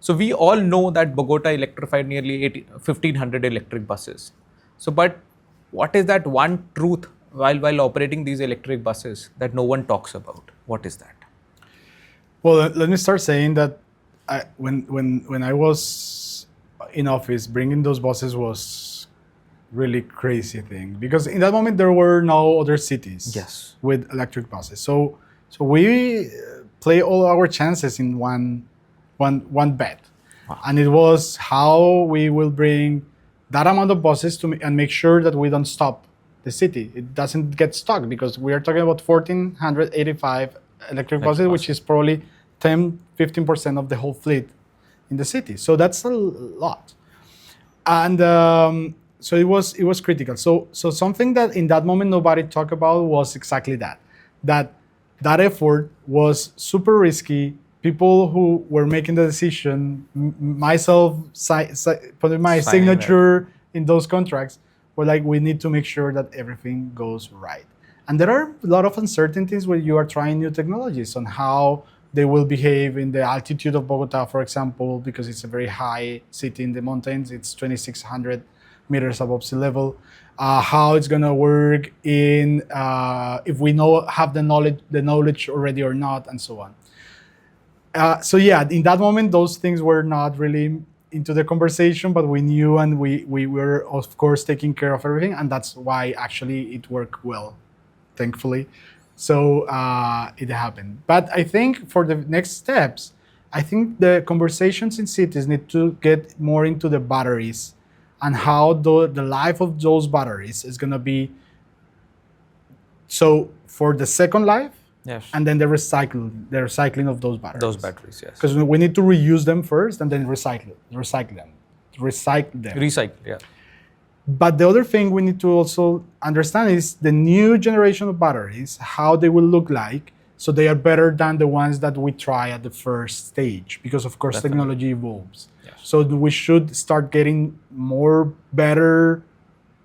So we all know that Bogota electrified nearly 1,500 electric buses. So, but what is that one truth while operating these electric buses that no one talks about? What is that? Well, let me start saying that when I was in office, bringing those buses was really crazy thing, because in that moment there were no other cities Yes. with electric buses. So we play all our chances in one bet. Wow. And it was how we will bring that amount of buses and make sure that we don't stop the city. It doesn't get stuck, because we are talking about 1,485 electric buses, which is probably 10-15% of the whole fleet in the city. So that's a lot. And so it was critical. So something that in that moment nobody talked about was exactly that effort was super risky. People who were making the decision, myself putting my signature in those contracts, were like, we need to make sure that everything goes right. And there are a lot of uncertainties when you are trying new technologies on how they will behave in the altitude of Bogota, for example, because it's a very high city in the mountains. It's 2,600 meters above sea level. How it's gonna work in if we have the knowledge already or not, and so on. So yeah, in that moment, those things were not really into the conversation, but we knew, and we were of course taking care of everything, and that's why actually it worked well, thankfully. So it happened. But I think for the next steps, I think the conversations in cities need to get more into the batteries and how the life of those batteries is gonna be. So for the second life, yes, and then the recycling of those batteries. Those batteries, yes. Because we need to reuse them first and then recycle them. Recycle, yeah. But the other thing we need to also understand is the new generation of batteries, how they will look like, so they are better than the ones that we try at the first stage, because of course technology evolves. Yes. So we should start getting more better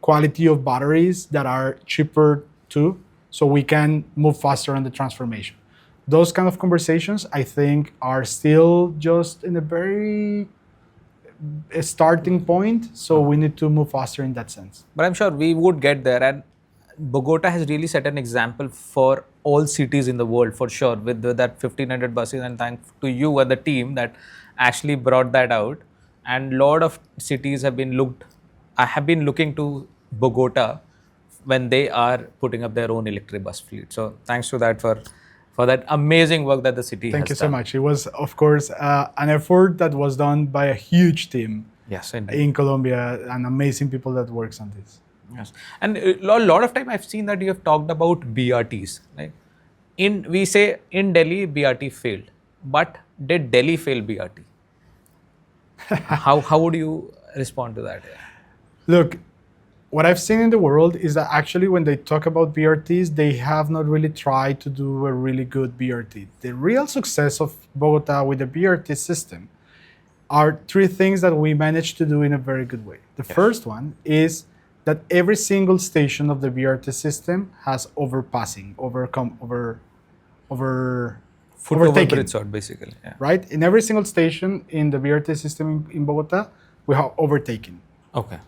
quality of batteries that are cheaper too, so we can move faster on the transformation. Those kind of conversations, I think, are still just in a very starting point, so we need to move faster in that sense. But I'm sure we would get there, and Bogota has really set an example for all cities in the world, for sure, with that 1,500 buses, and thanks to you and the team that actually brought that out. And a lot of cities have been looking to Bogota when they are putting up their own electric bus fleet. So thanks to that for that amazing work that the city has done. Thank you so much. It was, of course, an effort that was done by a huge team. Yes, in Colombia, and amazing people that works on this. Yes, and a lot of time I've seen that you have talked about BRTs. Like we say in Delhi BRT failed, but did Delhi fail BRT? How would you respond to that? Look, what I've seen in the world is that actually when they talk about BRTs, they have not really tried to do a really good BRT. The real success of Bogota with the BRT system are three things that we managed to do in a very good way. The first one is that every single station of the BRT system has overtaking. Bridge sort, basically. Yeah. Right? In every single station in the BRT system in Bogota, we have overtaking. Okay.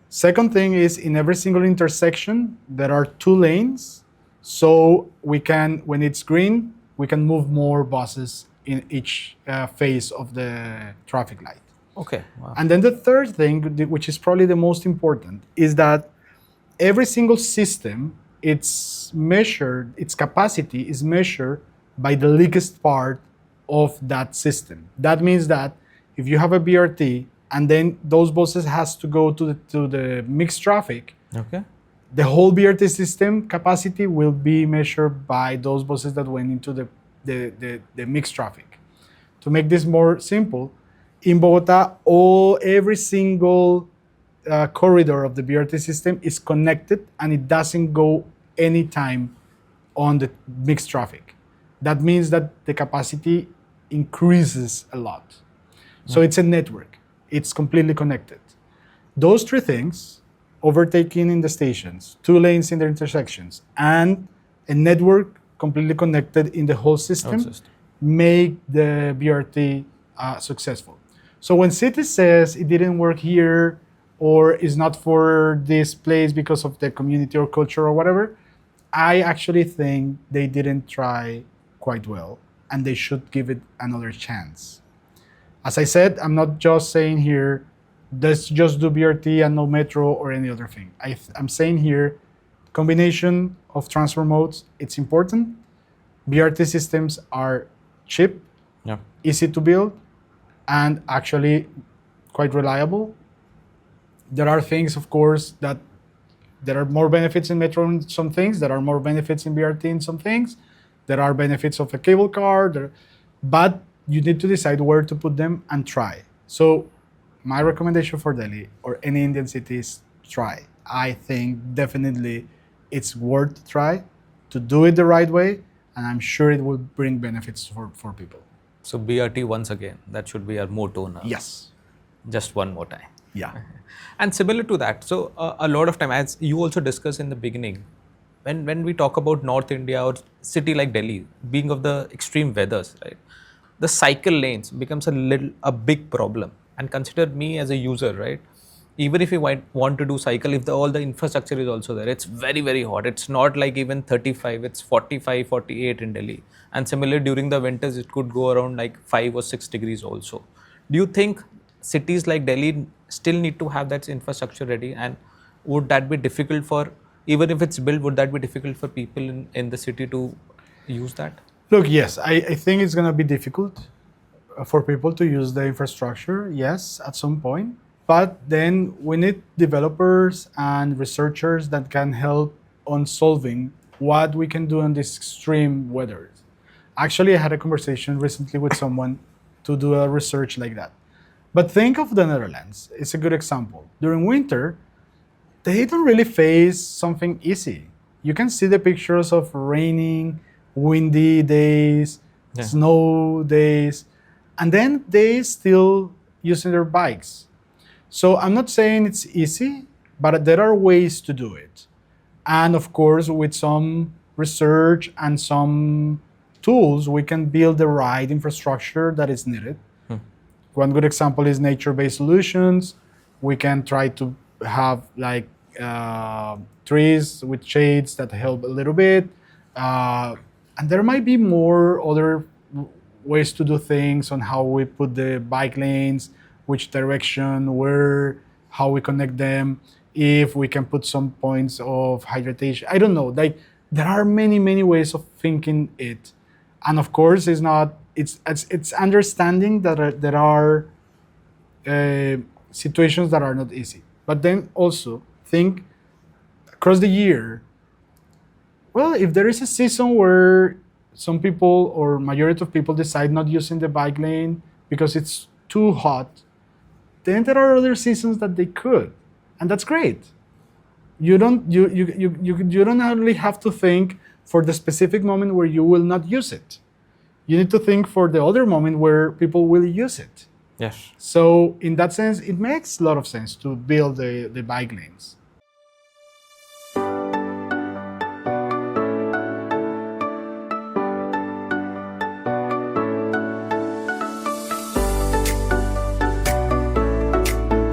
Second thing is, in every single intersection, there are 2 lanes. So we can, when it's green, we can move more buses in each phase of the traffic light. Okay. Wow. And then the third thing, which is probably the most important, is that every single system, its capacity is measured by the leakest part of that system. That means that if you have a BRT and then those buses has to go to the mixed traffic, okay, the whole BRT system capacity will be measured by those buses that went into the mixed traffic. To make this more simple, in Bogota, every single corridor of the BRT system is connected, and it doesn't go anytime on the mixed traffic. That means that the capacity increases a lot. So it's a network. It's completely connected. Those 3 things, overtaking in the stations, 2 lanes in the intersections, and a network completely connected in the whole system, make the BRT successful. So when city says it didn't work here or is not for this place because of the community or culture or whatever, I actually think they didn't try quite well and they should give it another chance. As I said, I'm not just saying here, let's just do BRT and no metro or any other thing. I'm saying here, combination of transfer modes, it's important. BRT systems are cheap, Yeah. easy to build, and actually quite reliable. There are things, of course, that there are more benefits in metro in some things. There are more benefits in BRT in some things. There are benefits of a cable car, but you need to decide where to put them and try. So my recommendation for Delhi or any Indian city is try. I think definitely it's worth to try to do it the right way, and I'm sure it will bring benefits for people. So BRT once again, that should be our motto now. Yes. Just one more time. Yeah. And similar to that, so a lot of time, as you also discussed in the beginning, when we talk about North India or city like Delhi, being of the extreme weathers, right, the cycle lanes becomes a big problem. And consider me as a user, right? Even if you want to do cycle, if all the infrastructure is also there, it's very, very hot. It's not like even 35, it's 45, 48 in Delhi. And similarly, during the winters, it could go around like 5 or 6 degrees also. Do you think cities like Delhi still need to have that infrastructure ready? And would that be difficult for, even if it's built, would that be difficult for people in the city to use that? Look, yes, I think it's going to be difficult for people to use the infrastructure, yes, at some point. But then we need developers and researchers that can help on solving what we can do in these extreme weather. Actually, I had a conversation recently with someone to do a research like that. But think of the Netherlands. It's a good example. During winter, they don't really face something easy. You can see the pictures of raining, windy days, snow days, and then they still using their bikes. So I'm not saying it's easy, but there are ways to do it. And of course, with some research and some tools, we can build the right infrastructure that is needed. One good example is nature-based solutions. We can try to have like trees with shades that help a little bit. And there might be more other ways to do things on how we put the bike lanes, which direction, where, how we connect them, if we can put some points of hydration. I don't know. Like there are many, many ways of thinking it. And of course, it's understanding that there are situations that are not easy. But then also think across the year, well, if there is a season where some people or majority of people decide not using the bike lane because it's too hot, then there are other seasons that they could, and that's great. You don't only have to think for the specific moment where you will not use it. You need to think for the other moment where people will use it. Yes. So in that sense, it makes a lot of sense to build the bike lanes.